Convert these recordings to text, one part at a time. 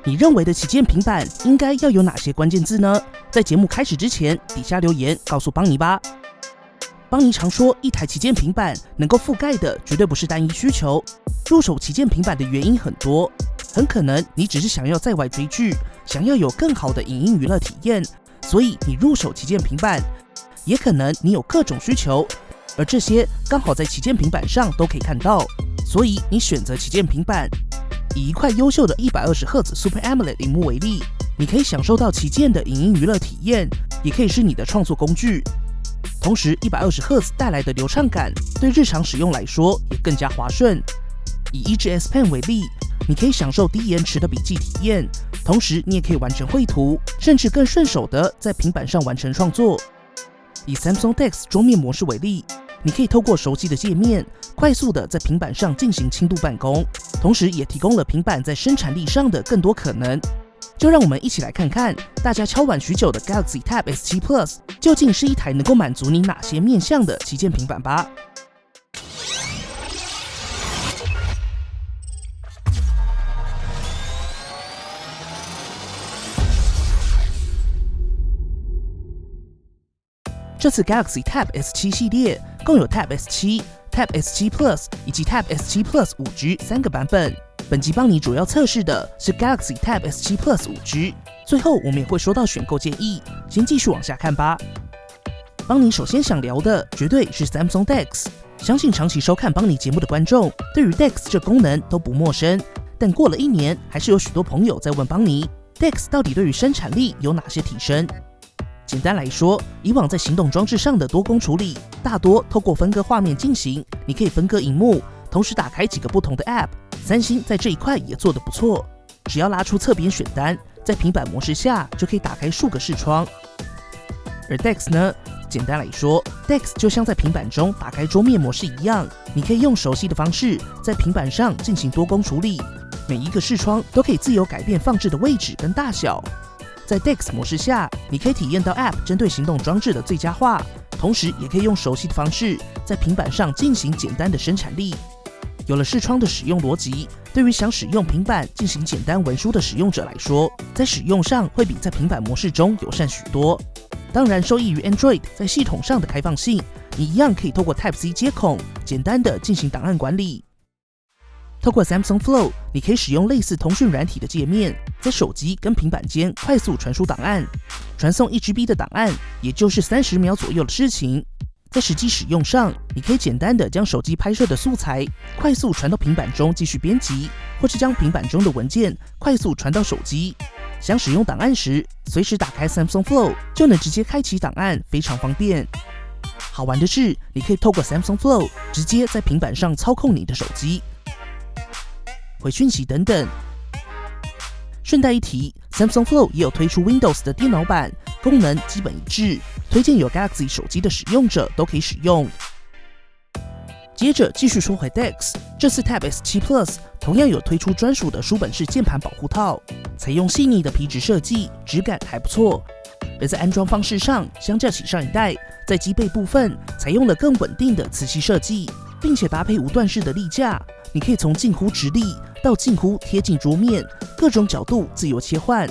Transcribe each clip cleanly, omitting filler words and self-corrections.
你认为的旗舰平板应该要有哪些关键字呢？在节目开始之前，底下留言告诉邦尼吧。邦尼常说，一台旗舰平板能够覆盖的绝对不是单一需求。入手旗舰平板的原因很多，很可能你只是想要在外追剧，想要有更好的影音娱乐体验，所以你入手旗舰平板。也可能你有各种需求，而这些刚好在旗舰平板上都可以看到，所以你选择旗舰平板。以一块优秀的120Hz Super AMOLED 萤幕为例，你可以享受到旗舰的影音娱乐体验，也可以是你的创作工具。同时 120Hz 带来的流畅感对日常使用来说也更加滑顺。以 1支S Pen 为例，你可以享受低延迟的笔记体验，同时你也可以完成绘图，甚至更顺手的在平板上完成创作。以 Samsung DeX 桌面模式为例，你可以透过熟悉的界面，快速的在平板上进行轻度办公，同时也提供了平板在生产力上的更多可能。就让我们一起来看看大家敲碗许久的 Galaxy Tab S7 Plus 究竟是一台能够满足你哪些面向的旗舰平板吧。这次 Galaxy Tab S7 系列共有 Tab S7、Tab S7 Plus 以及 Tab S7 Plus 5G 3个版本。本集帮你主要测试的是 Galaxy Tab S7 Plus 5G， 最后我们也会说到选购建议。先继续往下看吧。帮你首先想聊的绝对是 Samsung DeX， 相信长期收看帮你节目的观众对于 DeX 这功能都不陌生，但过了1年，还是有许多朋友在问帮你 DeX 到底对于生产力有哪些提升。简单来说，以往在行动装置上的多工处理，大多透过分割画面进行，你可以分割萤幕，同时打开几个不同的 App。三星在这一块也做得不错，只要拉出侧边选单，在平板模式下就可以打开数个视窗。而 DeX 呢，简单来说 ，DeX 就像在平板中打开桌面模式一样，你可以用熟悉的方式在平板上进行多工处理，每一个视窗都可以自由改变放置的位置跟大小。在 DeX 模式下，你可以体验到 App 针对行动装置的最佳化，同时也可以用熟悉的方式在平板上进行简单的生产力。有了视窗的使用逻辑，对于想使用平板进行简单文书的使用者来说，在使用上会比在平板模式中友善许多。当然，受益于 Android 在系统上的开放性，你一样可以透过 Type-C 接孔，简单的进行档案管理。透过 Samsung Flow， 你可以使用类似通讯软体的界面，在手机跟平板间快速传输档案，传送 1GB 的档案，也就是30秒左右的事情。在实际使用上，你可以简单的将手机拍摄的素材快速传到平板中继续编辑，或是将平板中的文件快速传到手机。想使用档案时，随时打开 Samsung Flow 就能直接开启档案，非常方便。好玩的是，你可以透过 Samsung Flow 直接在平板上操控你的手机、回讯息等等。顺带一提， Samsung Flow 也有推出 Windows 的电脑版，功能基本一致，推荐有 Galaxy 手机的使用者都可以使用。接着继续说回 DeX， 这次 Tab S7 Plus 同样有推出专属的书本式键盘保护套，采用细腻的皮质设计，质感还不错。而在安装方式上，相较起上一代，在机背部分采用了更稳定的磁吸设计，并且搭配无段式的立架，你可以从近乎直立到近乎贴近桌面，各种角度自由切换。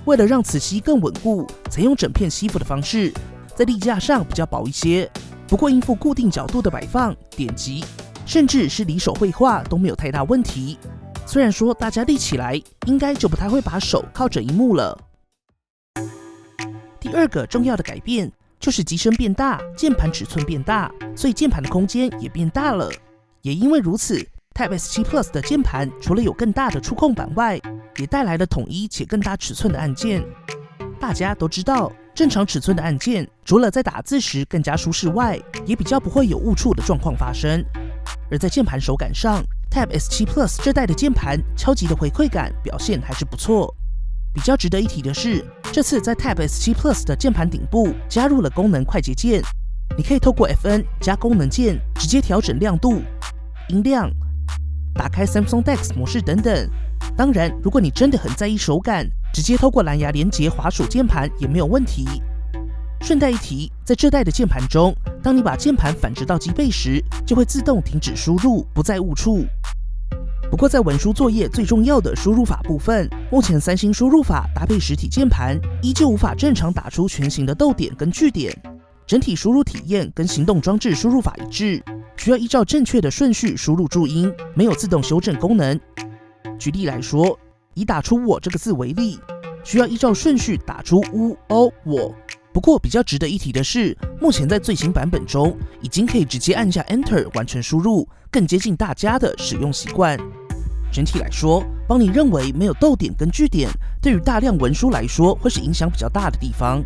为了让磁吸更稳固，采用整片吸附的方式，在立架上比较薄一些，不过应付固定角度的摆放、点击，甚至是离手绘画都没有太大问题。虽然说大家立起来应该就不太会把手靠着萤幕了。第二个重要的改变就是机身变大，键盘尺寸变大，所以键盘的空间也变大了。也因为如此， Tab S7 Plus 的键盘除了有更大的触控板外，也带来了统一且更大尺寸的按键。大家都知道，正常尺寸的按键除了在打字时更加舒适外，也比较不会有误触的状况发生。而在键盘手感上， Tab S7 Plus 这代的键盘敲击的回馈感表现还是不错。比较值得一提的是，这次在 Tab S7 Plus 的键盘顶部加入了功能快捷键，你可以透过 FN 加功能键直接调整亮度、音量、打开 Samsung DeX 模式等等。当然，如果你真的很在意手感，直接透过蓝牙连接滑鼠键盘也没有问题。顺带一提，在这代的键盘中，当你把键盘反直到机背时，就会自动停止输入，不再误触。不过在文书作业最重要的输入法部分，目前三星输入法搭配实体键盘，依旧无法正常打出全形的逗点跟句点。整体输入体验跟行动装置输入法一致，需要依照正确的顺序输入注音，没有自动修正功能。举例来说，以打出我这个字为例，需要依照顺序打出乌、哦、我。不过比较值得一提的是，目前在最新版本中，已经可以直接按下 Enter 完成输入，更接近大家的使用习惯。整体来说，邦尼认为没有逗点跟句点，对于大量文书来说会是影响比较大的地方。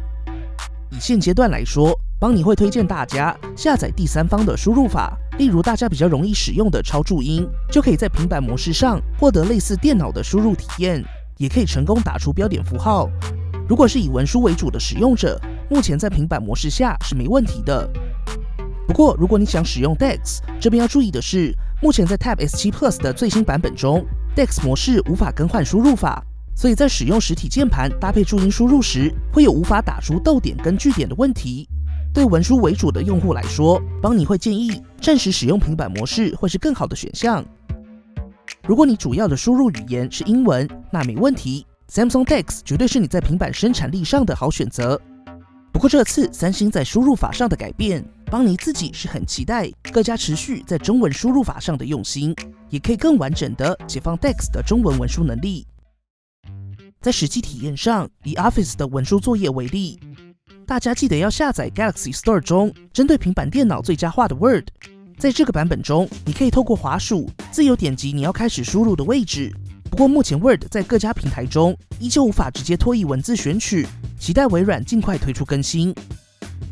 以现阶段来说，邦尼会推荐大家下载第三方的输入法，例如大家比较容易使用的超注音，就可以在平板模式上获得类似电脑的输入体验，也可以成功打出标点符号。如果是以文书为主的使用者，目前在平板模式下是没问题的。不过，如果你想使用 DeX， 这边要注意的是，目前在 Tab S7 Plus 的最新版本中 ，DeX 模式无法更换输入法，所以在使用实体键盘搭配注音输入时，会有无法打出逗点跟句点的问题。对文书为主的用户来说，邦尼会建议暂时使用平板模式会是更好的选项。如果你主要的输入语言是英文，那没问题。Samsung DeX 绝对是你在平板生产力上的好选择。不过这次三星在输入法上的改变，邦尼自己是很期待各家持续在中文输入法上的用心，也可以更完整的解放 DeX 的中文文书能力。在实际体验上，以 Office 的文书作业为例，大家记得要下载 Galaxy Store 中针对平板电脑最佳化的 Word。在这个版本中，你可以透过滑鼠自由点击你要开始输入的位置。不过目前 Word 在各家平台中依旧无法直接拖移文字选取，期待微软尽快推出更新。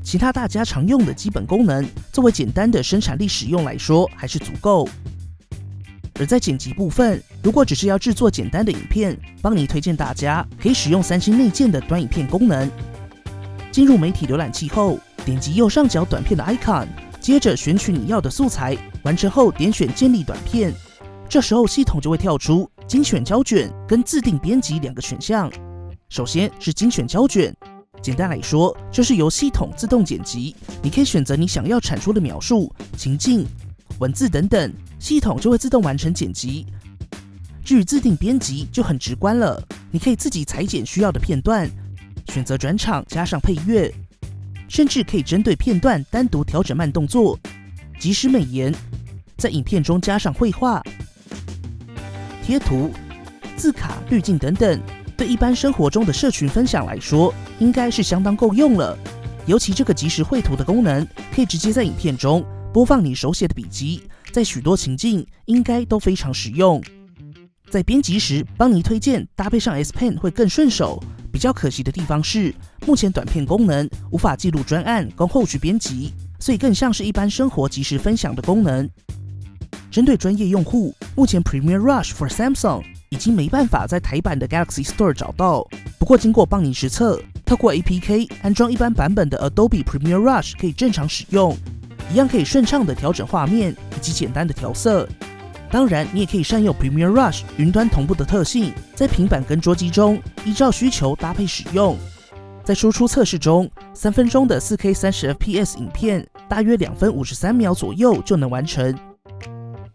其他大家常用的基本功能，作为简单的生产力使用来说还是足够。而在剪辑部分，如果只是要制作简单的影片，邦尼推荐大家可以使用三星内建的短影片功能。进入媒体浏览器后，点击右上角短片的 icon， 接着选取你要的素材，完成后点选建立短片。这时候系统就会跳出精选胶卷跟自定编辑两个选项。首先是精选胶卷，简单来说就是由系统自动剪辑，你可以选择你想要产出的描述、情境、文字等等，系统就会自动完成剪辑。至于自定编辑就很直观了，你可以自己裁剪需要的片段，选择转场加上配乐，甚至可以针对片段单独调整慢动作、即时美颜，在影片中加上绘画、贴图、字卡、滤镜等等，对一般生活中的社群分享来说，应该是相当够用了。尤其这个即时绘图的功能，可以直接在影片中播放你手写的笔记，在许多情境应该都非常实用。在编辑时，邦尼推荐搭配上 S Pen 会更顺手。比较可惜的地方是，目前短片功能无法记录专案供后续编辑，所以更像是一般生活即时分享的功能。针对专业用户，目前 Premiere Rush for Samsung 已经没办法在台版的 Galaxy Store 找到。不过经过邦尼实测，透过 APK 安装一般版本的 Adobe Premiere Rush 可以正常使用，一样可以顺畅的调整画面以及简单的调色。当然，你也可以善用 Premiere Rush 云端同步的特性，在平板跟桌机中依照需求搭配使用。在输出测试中，3分钟的 4K 30fps 影片，大约2分53秒左右就能完成。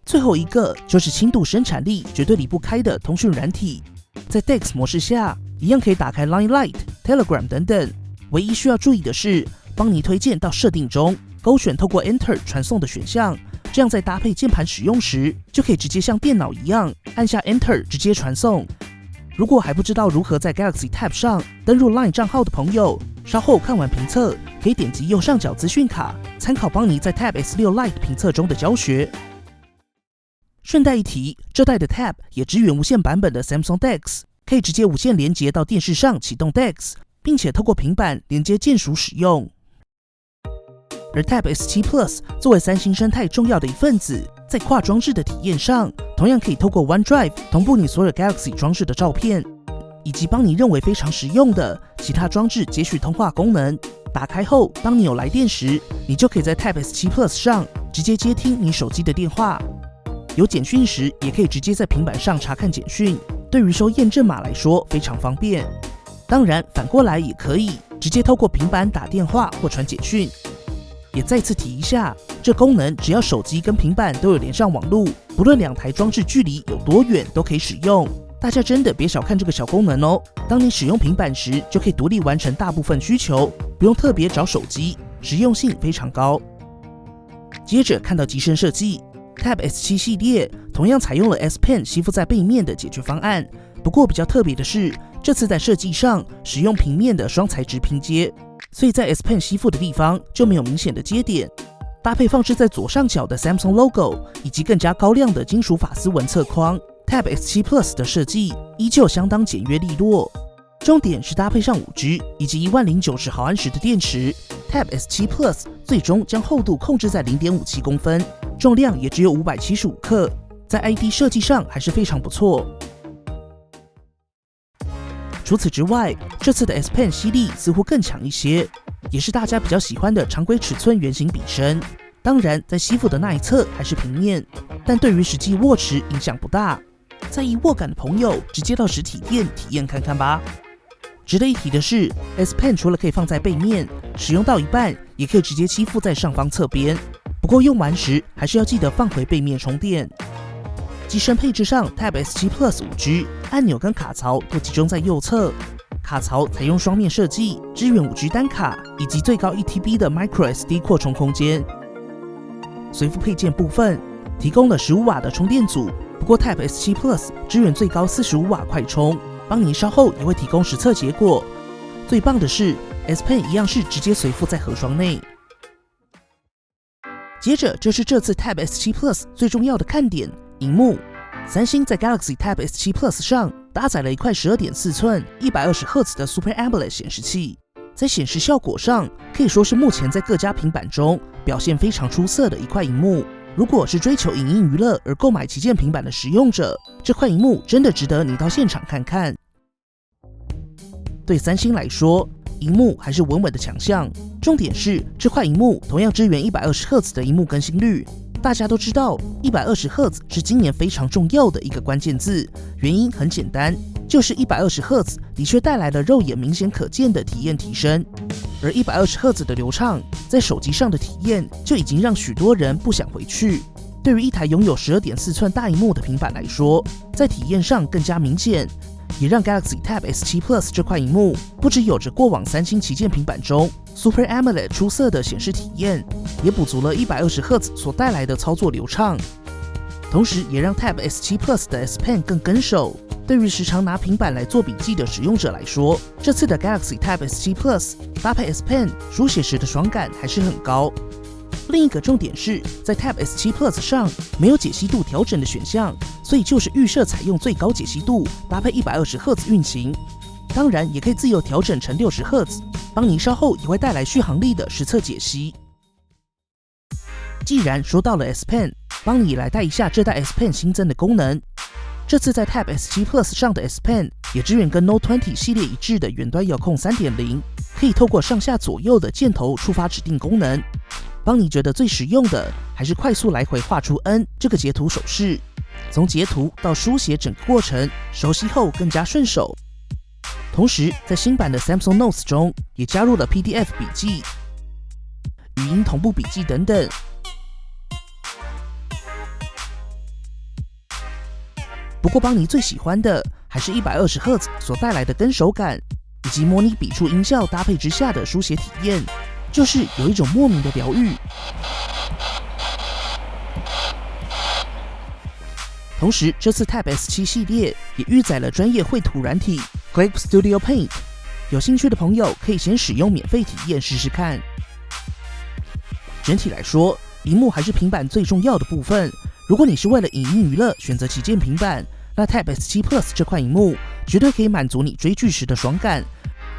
最后一个就是轻度生产力绝对离不开的通讯软体，在 DeX 模式下，一样可以打开 Line Lite、Telegram 等等。唯一需要注意的是，邦尼推荐到设定中勾选透过 Enter 传送的选项，这样在搭配键盘使用时，就可以直接像电脑一样按下 Enter 直接传送。如果还不知道如何在 Galaxy Tab 上登入 Line 账号的朋友，稍后看完评测，可以点击右上角资讯卡，参考邦尼在 Tab S6 Lite 评测中的教学。顺带一提，这代的 Tab 也支援无线版本的 Samsung DeX， 可以直接无线连接到电视上启动 DeX， 并且透过平板连接键鼠使用。而 Tab S7 Plus 作为三星生态重要的一份子，在跨装置的体验上，同样可以透过 OneDrive 同步你所有 Galaxy 装置的照片，以及帮你认为非常实用的其他装置接续通话功能。打开后，当你有来电时，你就可以在 Tab S7 Plus 上直接接听你手机的电话。有简讯时，也可以直接在平板上查看简讯，对于收验证码来说非常方便。当然，反过来也可以直接透过平板打电话或传简讯。也再次提一下，这功能只要手机跟平板都有连上网路，不不论两台装置距离有多远都可以使用。大家真的别小看这个小功能哦，当你使用平板时，就可以独立完成大部分需求，不用特别找手机，实用性非常高。接着看到机身设计 ，Tab S7 系列同样采用了 S Pen 吸附在背面的解决方案，不过比较特别的是，这次在设计上使用平面的双材质拼接，所以在 S Pen 吸附的地方就没有明显的接点。搭配放置在左上角的 Samsung logo 以及更加高亮的金属法丝纹侧框 ，Tab S7 Plus 的设计依旧相当简约利落。重点是搭配上 5G 以及1090毫安时的电池 ，Tab S7 Plus 最终将厚度控制在 0.57公分，重量也只有575克，在 ID 设计上还是非常不错。除此之外，这次的 S Pen 吸力似乎更强一些，也是大家比较喜欢的常规尺寸圆形笔身。当然，在吸附的那一侧还是平面，但对于实际握持影响不大。在意握感的朋友，直接到实体店体验看看吧。值得一提的是 ，S Pen 除了可以放在背面，使用到一半也可以直接吸附在上方侧边。不过用完时还是要记得放回背面充电。机身配置上 ，Tab S7 Plus 5G 按钮跟卡槽都集中在右侧，卡槽采用双面设计，支援 5G 单卡以及最高 1TB 的 microSD 扩充空间。随附配件部分提供了15瓦的充电组，不过 Tab S7 Plus 支援最高45瓦快充，帮您稍后也会提供实测结果。最棒的是 S Pen 一样是直接随附在盒装内。接着就是这次 Tab S7 Plus 最重要的看点。萤幕，三星在 Galaxy Tab S7 Plus 上搭载了一块12.4寸120Hz 的 Super AMOLED 显示器，在显示效果上可以说是目前在各家平板中表现非常出色的一块萤幕。如果是追求影音娱乐而购买旗舰平板的使用者，这块萤幕真的值得你到现场看看。对三星来说，萤幕还是稳稳的强项，重点是这块萤幕同样支援120Hz 的萤幕更新率。大家都知道120Hz 是今年非常重要的一个关键字，原因很简单，就是 120Hz 的确带来了肉眼明显可见的体验提升，而 120Hz 的流畅在手机上的体验就已经让许多人不想回去。对于一台拥有12.4寸大萤幕的平板来说，在体验上更加明显，也让 Galaxy Tab S7 Plus 这块萤幕不只有着过往三星旗舰平板中 Super AMOLED 出色的显示体验，也补足了 120Hz 所带来的操作流畅，同时也让 Tab S7 Plus 的 S Pen 更跟手。对于时常拿平板来做笔记的使用者来说，这次的 Galaxy Tab S7 Plus 搭配 S Pen 书写时的爽感还是很高。另一个重点是在 Tab S7 Plus 上没有解析度调整的选项，所以就是预设采用最高解析度搭配 120Hz 运行，当然也可以自由调整成 60Hz， 帮您稍后也会带来续航力的实测解析。既然说到了 S Pen， 帮你来带一下这代 S Pen 新增的功能。这次在 Tab S7 Plus 上的 S Pen 也支援跟 Note 20系列一致的远端遥控 3.0， 可以透过上下左右的箭头触发指定功能。帮你觉得最实用的还是快速来回画出 N 这个截图手势，从截图到书写整个过程熟悉后更加顺手。同时在新版的 Samsung Notes 中也加入了 PDF 笔记、语音同步笔记等等。不过邦尼最喜欢的还是 120Hz 所带来的跟手感，以及模拟笔触音效搭配之下的书写体验，就是有一种莫名的疗愈。同时这次 Tab S7 系列也预载了专业绘图软体 Clip Studio Paint， 有兴趣的朋友可以先使用免费体验试试看。整体来说，萤幕还是平板最重要的部分。如果你是为了影音娱乐选择旗舰平板，那 Tab S7 Plus 这块萤幕绝对可以满足你追剧时的爽感。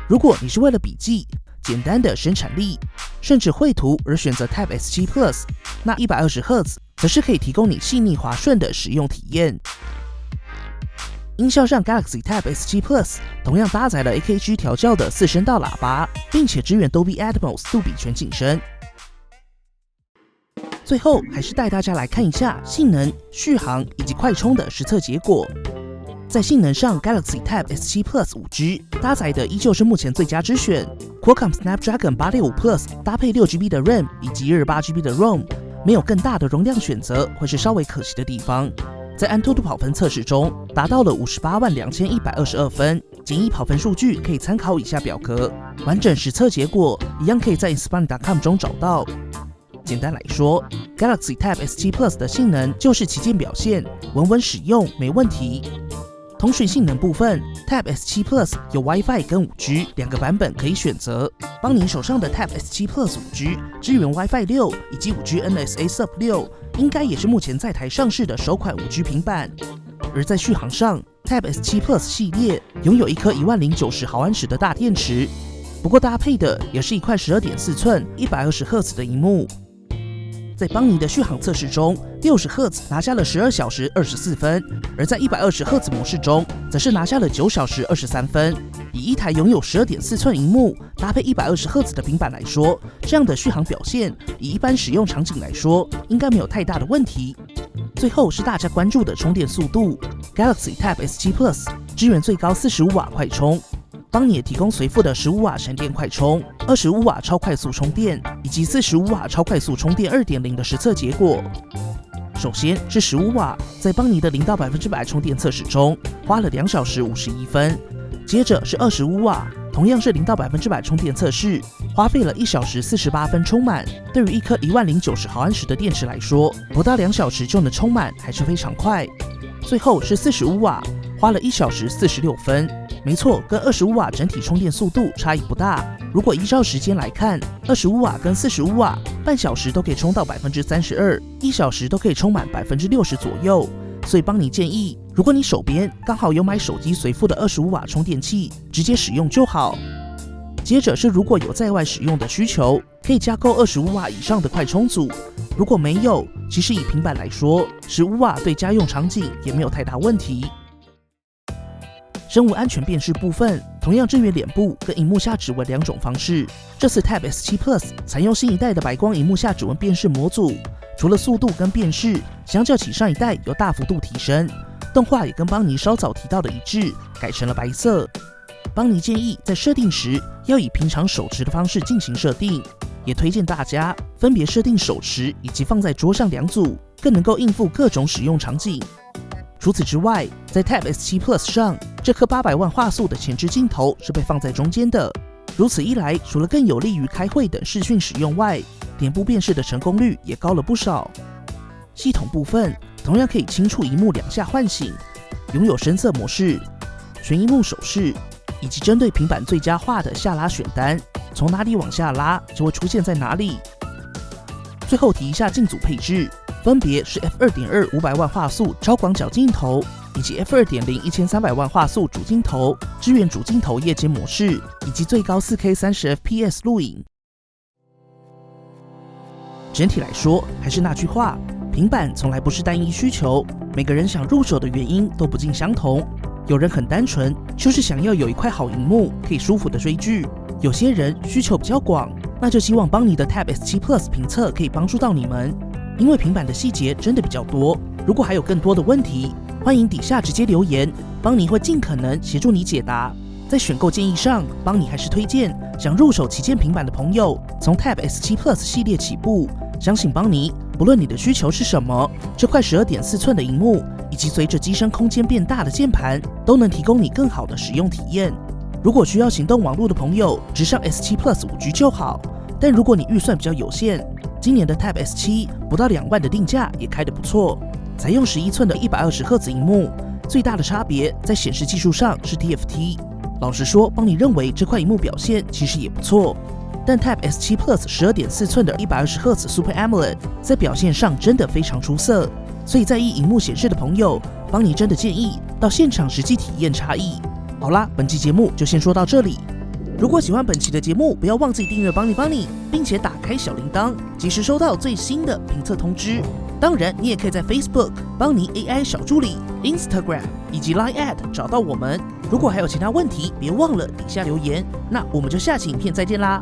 如果你是为了笔记、简单的生产力，甚至绘图而选择 Tab S7 Plus， 那 120Hz 则是可以提供你细腻滑顺的使用体验。音效上 Galaxy Tab S7 Plus 同样搭载了 AKG 调教的4声道喇叭，并且支援 Dolby Atmos 杜比全景声。最后还是带大家来看一下性能、续航以及快充的实测结果。在性能上 ，Galaxy Tab S7 Plus 5G 搭载的依旧是目前最佳之选，Qualcomm Snapdragon 865 Plus 搭配6GB 的 RAM 以及128GB 的 ROM，没有更大的容量选择会是稍微可惜的地方。在安兔兔跑分测试中，达到了582122分。简易跑分数据可以参考以下表格，完整实测结果一样可以在 Inspire.com 中找到。简单来说 ，Galaxy Tab S7 Plus 的性能就是旗舰表现，稳稳使用没问题。通讯性能部分 ，Tab S7 Plus 有 WiFi 跟 5G 两个版本可以选择。帮您手上的 Tab S7 Plus 5G 支援 WiFi 6以及 5G NSA Sub 6，应该也是目前在台上市的首款 5G 平板。而在续航上 ，Tab S7 Plus 系列拥有一颗10090毫安时的大电池，不过搭配的也是一块12.4寸120赫兹的萤幕。在邦尼的续航测试中，60赫兹拿下了12小时24分，而在120赫兹模式中，则是拿下了9小时23分。以一台拥有12.4寸萤幕搭配120赫兹的平板来说，这样的续航表现，以一般使用场景来说，应该没有太大的问题。最后是大家关注的充电速度 ，Galaxy Tab S7 Plus 支援最高45瓦快充。邦尼也提供随附的15瓦闪电快充、25瓦超快速充电以及45瓦超快速充电 2.0 的实测结果。首先是15瓦，在邦尼的0到100%充电测试中花了2小时51分。接着是25瓦，同样是0到100%充电测试，花费了1小时48分充满。对于一颗10090毫安时的电池来说，不到2小时就能充满，还是非常快。最后是45瓦，花了1小时46分。没错，跟25瓦整体充电速度差异不大。如果依照时间来看，25瓦跟45瓦半小时都可以充到 32%，1小时都可以充满 60% 左右。所以邦尼建议，如果你手边刚好有买手机随附的25瓦充电器，直接使用就好。接着是如果有在外使用的需求，可以加购25瓦以上的快充组。如果没有，其实以平板来说，15瓦对家用场景也没有太大问题。生物安全辨识部分同样支援脸部跟萤幕下指纹2种方式。这次 Tab S7 Plus 采用新一代的白光萤幕下指纹辨识模组，除了速度跟辨识相较起上一代有大幅度提升，动画也跟邦尼稍早提到的一致，改成了白色。邦尼建议在设定时要以平常手持的方式进行设定，也推荐大家分别设定手持以及放在桌上2组，更能够应付各种使用场景。除此之外，在 Tab S7 Plus 上，这颗800万画素的前置镜头是被放在中间的。如此一来，除了更有利于开会等视讯使用外，脸部辨识的成功率也高了不少。系统部分同样可以轻触萤幕2下唤醒，拥有深色模式、全萤幕手势，以及针对平板最佳化的下拉选单，从哪里往下拉就会出现在哪里。最后提一下镜组配置，分别是 F2.2 500万画素超广角镜头，以及 F2.0 1300万画素主镜头，支援主镜头夜间模式，以及最高 4K 30 FPS 录影。整体来说，还是那句话，平板从来不是单一需求，每个人想入手的原因都不尽相同。有人很单纯，就是想要有一块好萤幕，可以舒服的追剧；有些人需求比较广，那就希望邦尼的 Tab S7 Plus 评测可以帮助到你们。因为平板的细节真的比较多，如果还有更多的问题，欢迎底下直接留言，邦尼会尽可能协助你解答。在选购建议上，邦尼还是推荐想入手旗舰平板的朋友，从 Tab S7 Plus 系列起步。相信邦尼，不论你的需求是什么，这块12.4寸的萤幕，以及随着机身空间变大的键盘，都能提供你更好的使用体验。如果需要行动网络的朋友，直上 S7 Plus 5G 就好。但如果你预算比较有限，今年的 Tab S7 不到2万的定价也开得不错。采用11寸的120赫兹萤幕，最大的差别在显示技术上是 TFT。老实说，邦尼认为这块萤幕表现其实也不错。但 Tab S7 Plus 12.4寸的120赫兹 Super AMOLED 在表现上真的非常出色，所以在意萤幕显示的朋友，邦尼真的建议到现场实际体验差异。好啦，本期节目就先说到这里。如果喜欢本期的节目，不要忘记订阅邦尼，并且打开小铃铛，及时收到最新的评测通知。当然，你也可以在 Facebook 邦尼 AI 小助理、Instagram 以及 Line@ 找到我们。如果还有其他问题，别忘了底下留言。那我们就下期影片再见啦！